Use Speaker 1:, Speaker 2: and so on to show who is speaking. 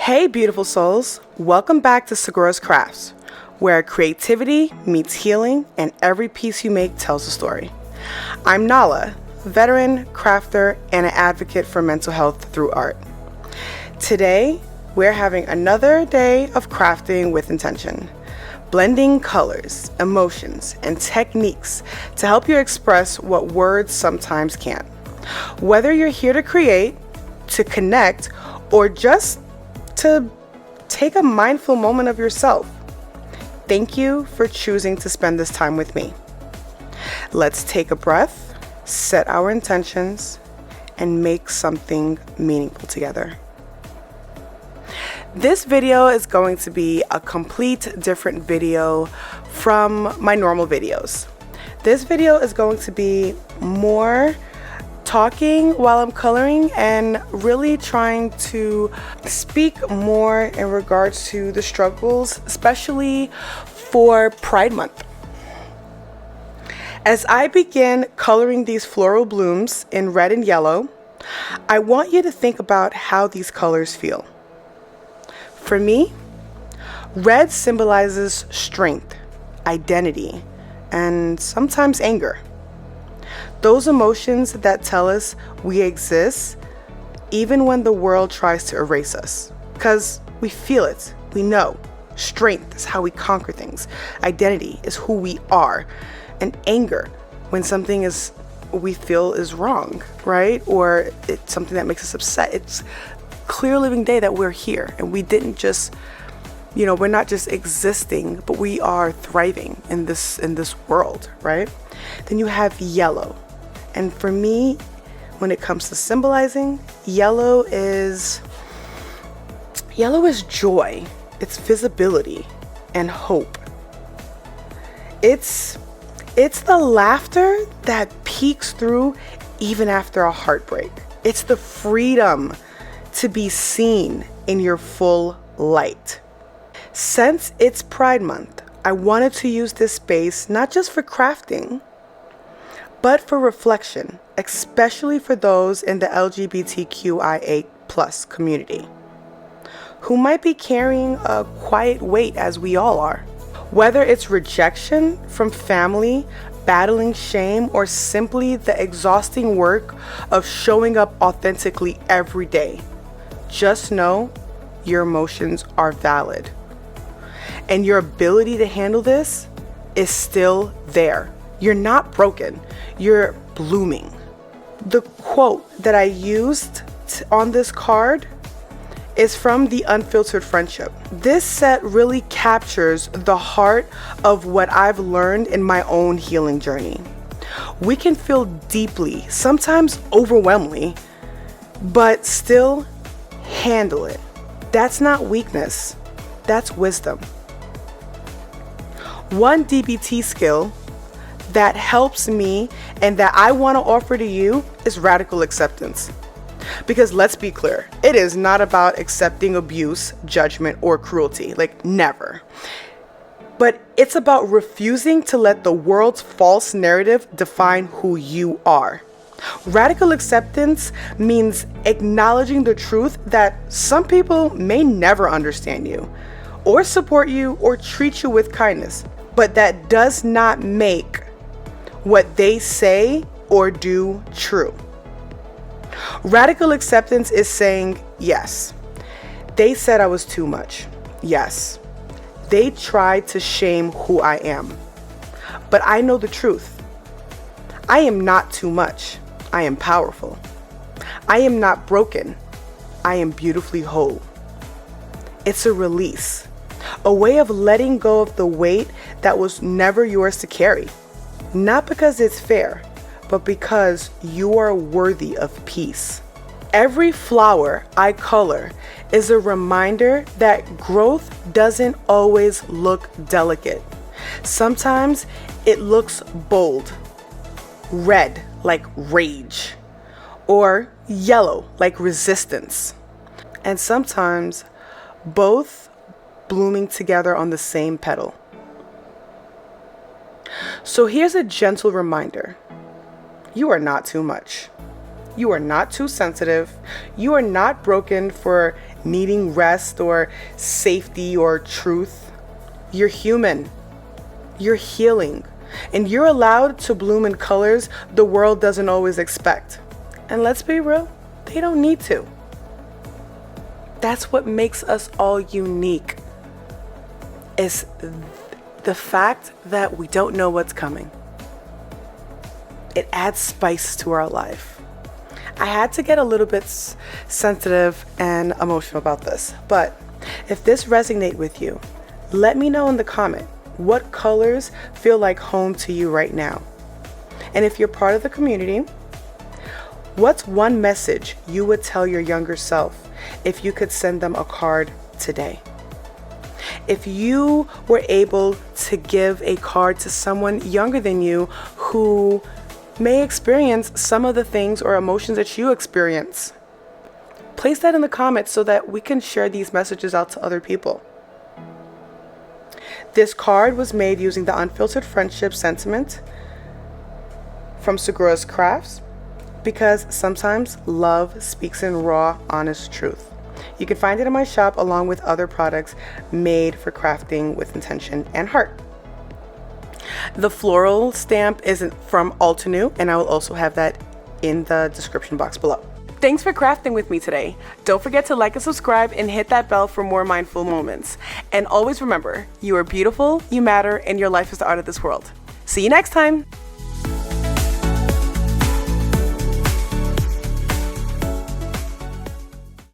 Speaker 1: Hey beautiful souls, welcome back to Seguras Crafts, where creativity meets healing and every piece you make tells a story. I'm Nala, veteran, crafter, and an advocate for mental health through art. Today, we're having another day of crafting with intention, blending colors, emotions, and techniques to help you express what words sometimes can't. Whether you're here to create, to connect, or just to take a mindful moment of yourself, thank you for choosing to spend this time with me. Let's take a breath, set our intentions, and make something meaningful together. This video is going to be a complete different video from my normal videos. This video is going to be more talking while I'm coloring and really trying to speak more in regards to the struggles, especially for Pride Month. As I begin coloring these floral blooms in red and yellow, I want you to think about how these colors feel. For me, red symbolizes strength, identity, and sometimes anger. Those emotions that tell us we exist even when the world tries to erase us. Because we feel it, we know. Strength is how we conquer things. Identity is who we are. And anger, when something is we feel is wrong, right? Or it's something that makes us upset. It's clear living day that we're here and we didn't just, we're not just existing, but we are thriving in this world, right? Then you have yellow. And for me, when it comes to symbolizing, yellow is joy. It's visibility and hope. It's the laughter that peeks through even after a heartbreak. It's the freedom to be seen in your full light. Since it's Pride Month, I wanted to use this space not just for crafting, but for reflection, especially for those in the LGBTQIA+ community, who might be carrying a quiet weight as we all are. Whether it's rejection from family, battling shame, or simply the exhausting work of showing up authentically every day, just know your emotions are valid. And your ability to handle this is still there. You're not broken, you're blooming. The quote that I used on this card is from The Unfiltered Friendship. This set really captures the heart of what I've learned in my own healing journey. We can feel deeply, sometimes overwhelmingly, but still handle it. That's not weakness, that's wisdom. One DBT skill that helps me and that I want to offer to you is radical acceptance. Because let's be clear, it is not about accepting abuse, judgment, or cruelty, never. But it's about refusing to let the world's false narrative define who you are. Radical acceptance means acknowledging the truth that some people may never understand you, or support you, or treat you with kindness, but that does not make what they say or do true. Radical acceptance is saying, yes, they said I was too much. Yes, they tried to shame who I am. But I know the truth. I am not too much. I am powerful. I am not broken. I am beautifully whole. It's a release, a way of letting go of the weight that was never yours to carry. Not because it's fair, but because you are worthy of peace. Every flower I color is a reminder that growth doesn't always look delicate. Sometimes it looks bold, red like rage, or yellow like resistance. And sometimes both blooming together on the same petal. So here's a gentle reminder. You are not too much. You are not too sensitive. You are not broken for needing rest or safety or truth. You're human. You're healing. And you're allowed to bloom in colors the world doesn't always expect. And let's be real, they don't need to. That's what makes us all unique, is the fact that we don't know what's coming. It adds spice to our life. I had to get a little bit sensitive and emotional about this, but if this resonates with you, let me know in the comment what colors feel like home to you right now. And if you're part of the community, what's one message you would tell your younger self if you could send them a card today? If you were able to give a card to someone younger than you who may experience some of the things or emotions that you experience, place that in the comments so that we can share these messages out to other people. This card was made using the Unfiltered Friendship sentiment from Seguras Crafts, because sometimes love speaks in raw, honest truth. You can find it in my shop along with other products made for crafting with intention and heart. The floral stamp is from Altenew, and I will also have that in the description box below. Thanks for crafting with me today. Don't forget to like and subscribe and hit that bell for more mindful moments. And always remember, you are beautiful, you matter, and your life is the art of this world. See you next time.